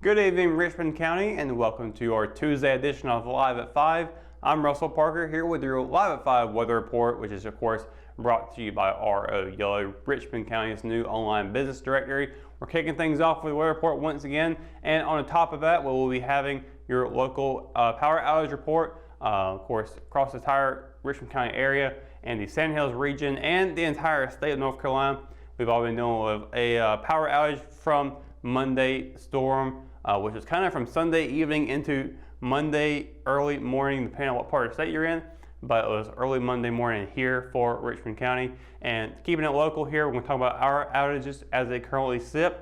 Good evening, Richmond County, and welcome to our Tuesday edition of Live at 5. I'm Russell Parker here with your Live at 5 weather report, which is, of course, brought to you by RO Yellow, Richmond County's new online business directory. We're kicking things off with a weather report once again, and on the top of that, we'll be having your local power outage report, of course, across the entire Richmond County area and the Sand Hills region and the entire state of North Carolina. We've all been dealing with a power outage from Monday storm, which is kind of from Sunday evening into Monday early morning, depending on what part of the state you're in. But it was early Monday morning here for Richmond County. And keeping it local here, we're going to talk about our outages as they currently sit.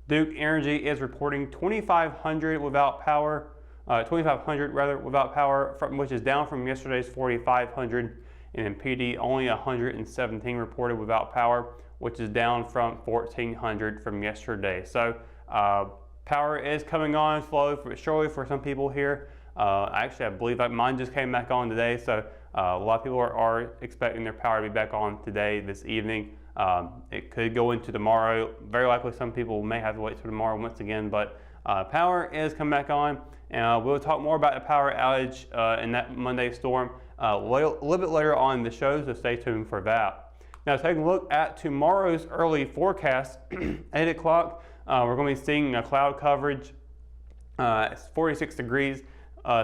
Duke Energy is reporting 2,500 without power, 2,500 rather without power, which is down from yesterday's 4,500. And then PD only 117 reported without power, which is down from 1,400 from yesterday. So power is coming on slowly but surely for some people here. Actually, I believe mine just came back on today, so a lot of people are expecting their power to be back on today, this evening. It could go into tomorrow. Very likely some people may have to wait till tomorrow once again, but power is coming back on. And we'll talk more about the power outage in that Monday storm a little bit later on in the show, so stay tuned for that. Now, taking a look at tomorrow's early forecast, 8 o'clock, we're going to be seeing a cloud coverage. It's 46 degrees.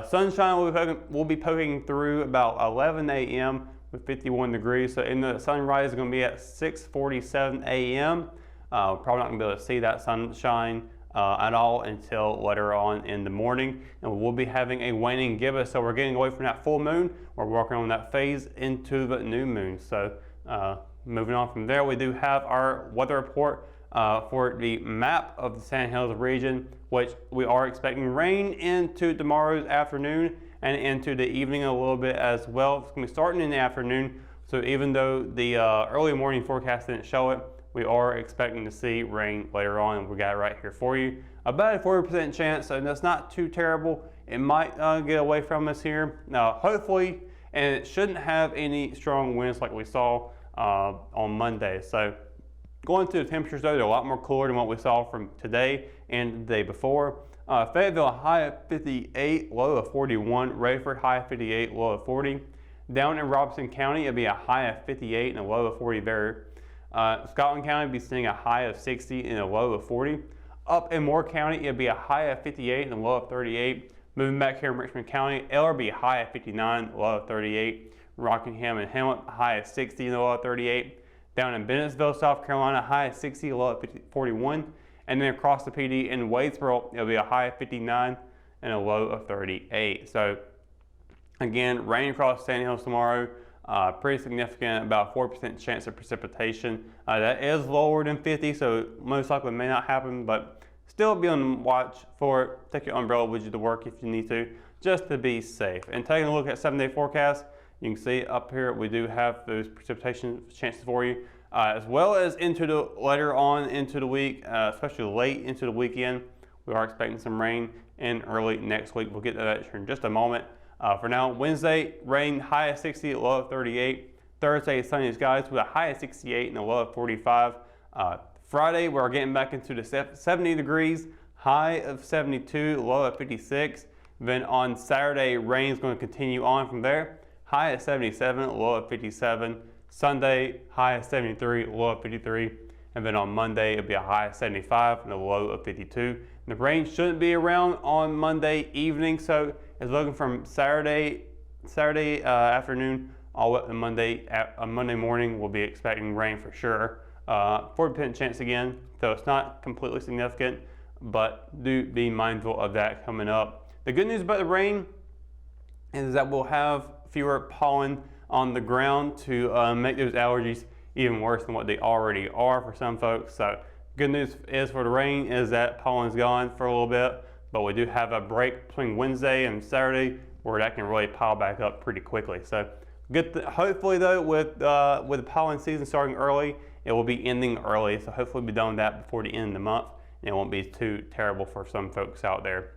Sunshine will be poking through about 11 a.m. with 51 degrees. So in the sunrise is going to be at 6:47 a.m. Probably not going to be able to see that sunshine at all until later on in the morning. And we'll be having a waning gibbous. So we're getting away from that full moon. We're working on that phase into the new moon. So moving on from there, we do have our weather report for the map of the Sand Hills region, which we are expecting rain into tomorrow's afternoon and into the evening a little bit as well. It's going to be starting in the afternoon, so even though the early morning forecast didn't show it, we are expecting to see rain later on, and we got it right here for you. About a 40% chance, so that's not too terrible. It might get away from us here. Now, hopefully, and it shouldn't have any strong winds like we saw on Monday. So going to the temperatures though, they're a lot more cooler than what we saw from today and the day before. Fayetteville, a high of 58, low of 41. Rayford, high of 58, low of 40. Down in Robeson County, it'll be a high of 58 and a low of 40 there. Scotland County will be seeing a high of 60 and a low of 40. Up in Moore County, it'll be a high of 58 and a low of 38. Moving back here in Richmond County, Eller will be a high of 59, low of 38. Rockingham and Hamlet, high of 60 and a low of 38. Down in Bennettsville, South Carolina, high of 60, low of 41. And then across the PD in Wadesboro, it'll be a high of 59 and a low of 38. So again, rain across Sand Hills tomorrow, pretty significant, about 4% chance of precipitation. That is lower than 50, so most likely may not happen, but still be on watch for it. Take your umbrella with you to work if you need to, just to be safe. And taking a look at 7-day forecast, you can see up here we do have those precipitation chances for you, as well as into the later on into the week, especially late into the weekend. We are expecting some rain in early next week. We'll get to that in just a moment. For now, Wednesday, rain, high of 60, low of 38. Thursday, sunny skies with a high of 68 and a low of 45. Friday, we're getting back into the 70 degrees, high of 72, low of 56. Then on Saturday, rain is going to continue on from there. High of 77, low of 57. Sunday, high of 73, low of 53. And then on Monday, it'll be a high of 75 and a low of 52. The rain shouldn't be around on Monday evening, so it's looking from Saturday afternoon all the way up to Monday morning. We'll be expecting rain for sure. 40% chance again, so it's not completely significant, but do be mindful of that coming up. The good news about the rain is that we'll have fewer pollen on the ground to make those allergies even worse than what they already are for some folks. So good news is for the rain is that pollen's gone for a little bit, but we do have a break between Wednesday and Saturday where that can really pile back up pretty quickly. So hopefully though, with the pollen season starting early, it will be ending early. So hopefully we'll be done with that before the end of the month, and it won't be too terrible for some folks out there.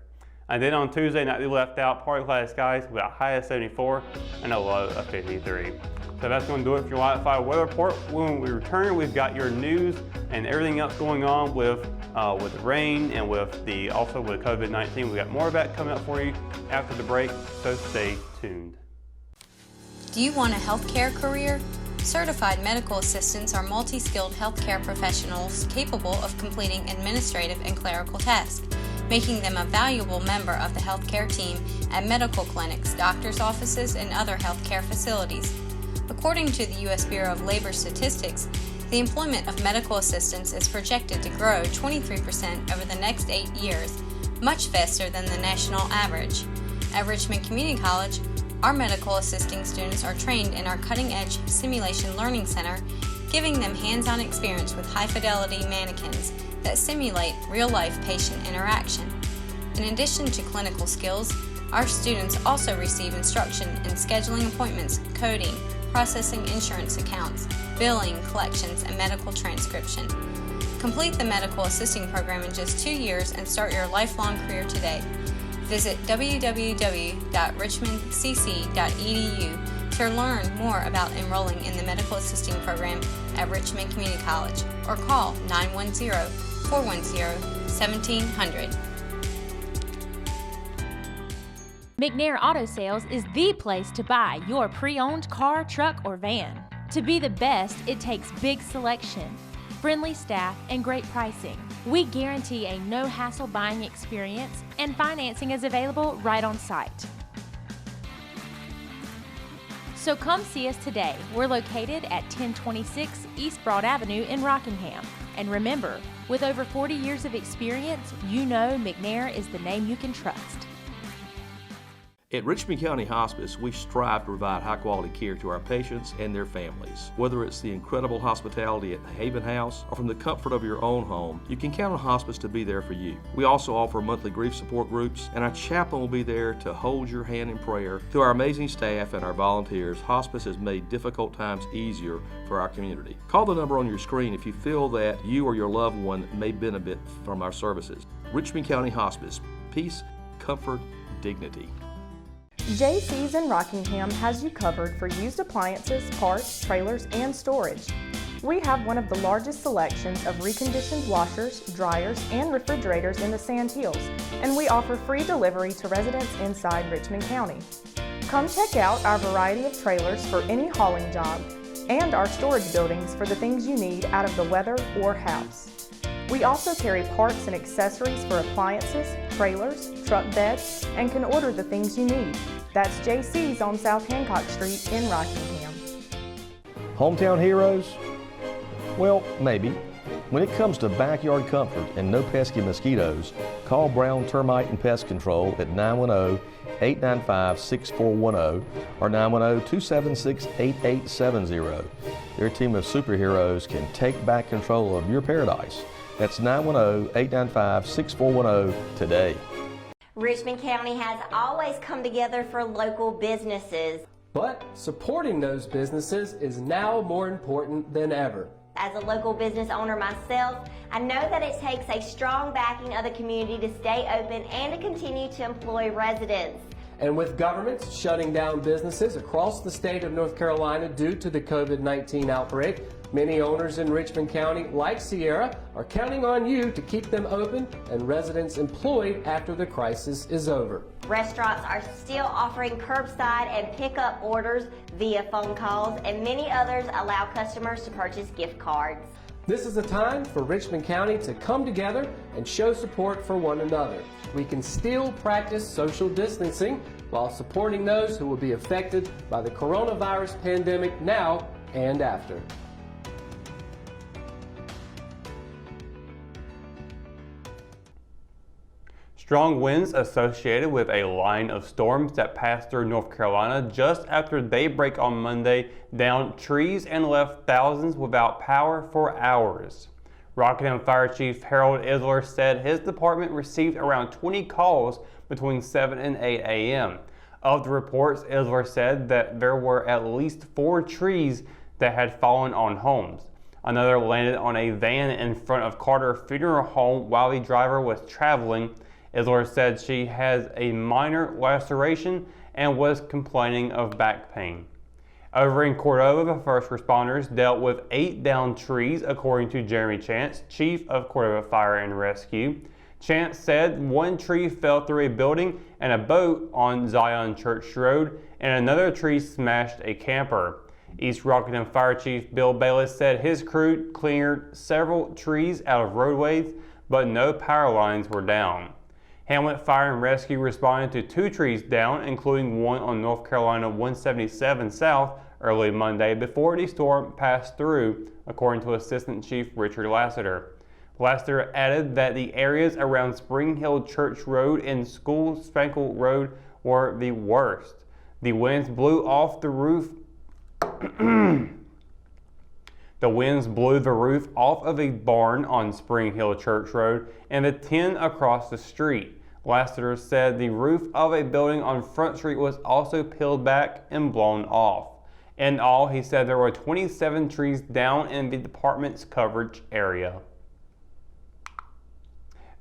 And then on Tuesday night, we left out partly cloudy skies with a high of 74 and a low of 53. So that's going to do it for your Live at 5 weather report. When we return, we've got your news and everything else going on with the rain and also with COVID-19. We've got more of that coming up for you after the break, so stay tuned. Do you want a healthcare career? Certified medical assistants are multi-skilled healthcare professionals capable of completing administrative and clerical tasks, making them a valuable member of the healthcare team at medical clinics, doctors' offices, and other healthcare facilities. According to the U.S. Bureau of Labor Statistics, the employment of medical assistants is projected to grow 23% over the next 8 years, much faster than the national average. At Richmond Community College, our medical assisting students are trained in our cutting-edge Simulation Learning Center, giving them hands-on experience with high-fidelity mannequins that simulate real-life patient interaction. In addition to clinical skills, our students also receive instruction in scheduling appointments, coding, processing insurance accounts, billing, collections, and medical transcription. Complete the medical assisting program in just 2 years and start your lifelong career today. Visit www.richmondcc.edu to learn more about enrolling in the medical assisting program at Richmond Community College or call 910-410-1700. McNair Auto Sales is the place to buy your pre-owned car, truck, or van. To be the best, it takes big selection, friendly staff, and great pricing. We guarantee a no-hassle buying experience, and financing is available right on site. So come see us today. We're located at 1026 East Broad Avenue in Rockingham. And remember, with over 40 years of experience, you know McNair is the name you can trust. At Richmond County Hospice, we strive to provide high-quality care to our patients and their families. Whether it's the incredible hospitality at the Haven House or from the comfort of your own home, you can count on Hospice to be there for you. We also offer monthly grief support groups, and our chaplain will be there to hold your hand in prayer. Through our amazing staff and our volunteers, Hospice has made difficult times easier for our community. Call the number on your screen if you feel that you or your loved one may benefit from our services. Richmond County Hospice. Peace, comfort, dignity. JC's in Rockingham has you covered for used appliances, parts, trailers, and storage. We have one of the largest selections of reconditioned washers, dryers, and refrigerators in the Sand Hills, and we offer free delivery to residents inside Richmond County. Come check out our variety of trailers for any hauling job and our storage buildings for the things you need out of the weather or house. We also carry parts and accessories for appliances, trailers, truck beds, and can order the things you need. That's JC's on South Hancock Street in Rockingham. Hometown heroes? Well, maybe. When it comes to backyard comfort and no pesky mosquitoes, call Brown Termite and Pest Control at 910-895-6410 or 910-276-8870. Their team of superheroes can take back control of your paradise. That's 910-895-6410 today. Richmond County has always come together for local businesses. But supporting those businesses is now more important than ever. As a local business owner myself, I know that it takes a strong backing of the community to stay open and to continue to employ residents. And with governments shutting down businesses across the state of North Carolina due to the COVID-19 outbreak, many owners in Richmond County, like Sierra, are counting on you to keep them open and residents employed after the crisis is over. Restaurants are still offering curbside and pickup orders via phone calls, and many others allow customers to purchase gift cards. This is a time for Richmond County to come together and show support for one another. We can still practice social distancing while supporting those who will be affected by the coronavirus pandemic now and after. Strong winds associated with a line of storms that passed through North Carolina just after daybreak on Monday downed trees and left thousands without power for hours. Rockingham Fire Chief Harold Isler said his department received around 20 calls between 7 and 8 a.m. Of the reports, Isler said that there were at least 4 trees that had fallen on homes. Another landed on a van in front of Carter Funeral Home while the driver was traveling, Isler said she has a minor laceration and was complaining of back pain. Over in Cordova, the first responders dealt with 8 downed trees, according to Jeremy Chance, chief of Cordova Fire and Rescue. Chance said one tree fell through a building and a boat on Zion Church Road, and another tree smashed a camper. East Rockingham Fire Chief Bill Bayless said his crew cleared several trees out of roadways, but no power lines were down. Hamlet Fire and Rescue responded to 2 trees down, including one on North Carolina 177 South early Monday before the storm passed through, according to Assistant Chief Richard Lassiter. Lassiter added that the areas around Spring Hill Church Road and School Spankle Road were the worst. The winds blew off the roof. The winds blew the roof off of a barn on Spring Hill Church Road and the tin across the street. Lassiter said the roof of a building on Front Street was also peeled back and blown off. In all, he said there were 27 trees down in the department's coverage area.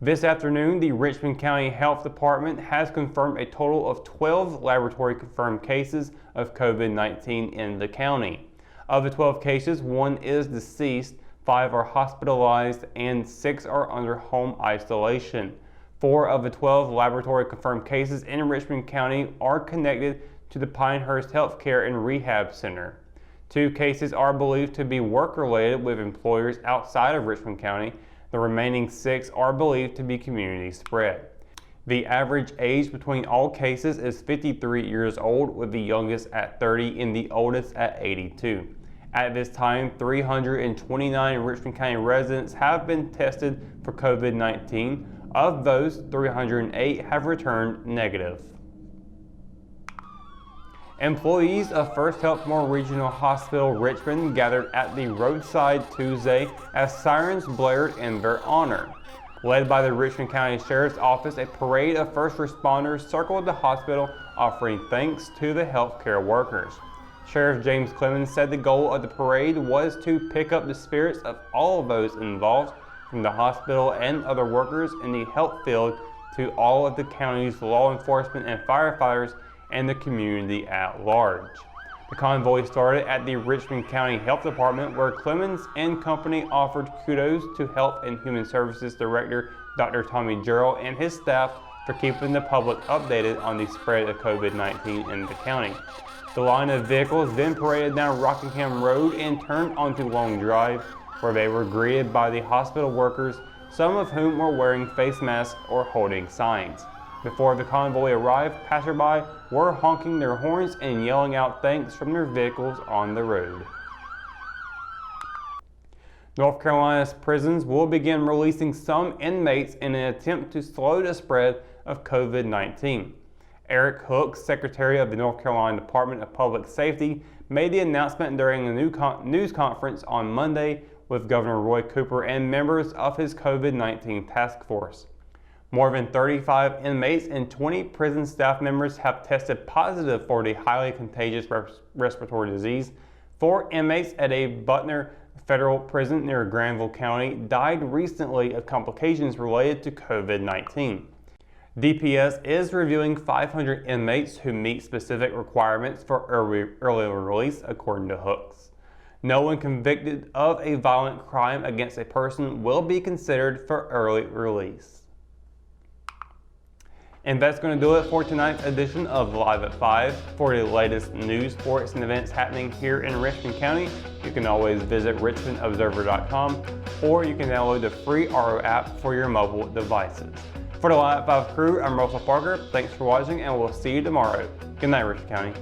This afternoon, the Richmond County Health Department has confirmed a total of 12 laboratory-confirmed cases of COVID-19 in the county. Of the 12 cases, 1 is deceased, 5 are hospitalized, and 6 are under home isolation. 4 of the 12 laboratory-confirmed cases in Richmond County are connected to the Pinehurst Healthcare and Rehab Center. 2 cases are believed to be work-related with employers outside of Richmond County. The remaining 6 are believed to be community spread. The average age between all cases is 53 years old, with the youngest at 30 and the oldest at 82. At this time, 329 Richmond County residents have been tested for COVID-19. Of those, 308 have returned negative. Employees of First Health Memorial Regional Hospital Richmond gathered at the roadside Tuesday as sirens blared in their honor. Led by the Richmond County Sheriff's Office, a parade of first responders circled the hospital offering thanks to the healthcare workers. Sheriff James Clemens said the goal of the parade was to pick up the spirits of all of those involved, from the hospital and other workers in the health field to all of the county's law enforcement and firefighters and the community at large. The convoy started at the Richmond County Health Department, where Clemens and company offered kudos to Health and Human Services Director Dr. Tommy Jarrell and his staff for keeping the public updated on the spread of COVID-19 in the county. The line of vehicles then paraded down Rockingham Road and turned onto Long Drive, where they were greeted by the hospital workers, some of whom were wearing face masks or holding signs. Before the convoy arrived, passerby were honking their horns and yelling out thanks from their vehicles on the road. North Carolina's prisons will begin releasing some inmates in an attempt to slow the spread of COVID-19. Eric Hook, Secretary of the North Carolina Department of Public Safety, made the announcement during a news conference on Monday with Governor Roy Cooper and members of his COVID-19 task force. More than 35 inmates and 20 prison staff members have tested positive for the highly contagious respiratory disease. 4 inmates at a Butner federal prison near Granville County died recently of complications related to COVID-19. DPS is reviewing 500 inmates who meet specific requirements for early release, according to Hooks. No one convicted of a violent crime against a person will be considered for early release. And that's going to do it for tonight's edition of Live at 5. For the latest news, sports, and events happening here in Richmond County, you can always visit richmondobserver.com, or you can download the free RO app for your mobile devices. For the Live at 5 crew, I'm Russell Parker. Thanks for watching, and we'll see you tomorrow. Good night, Richmond County.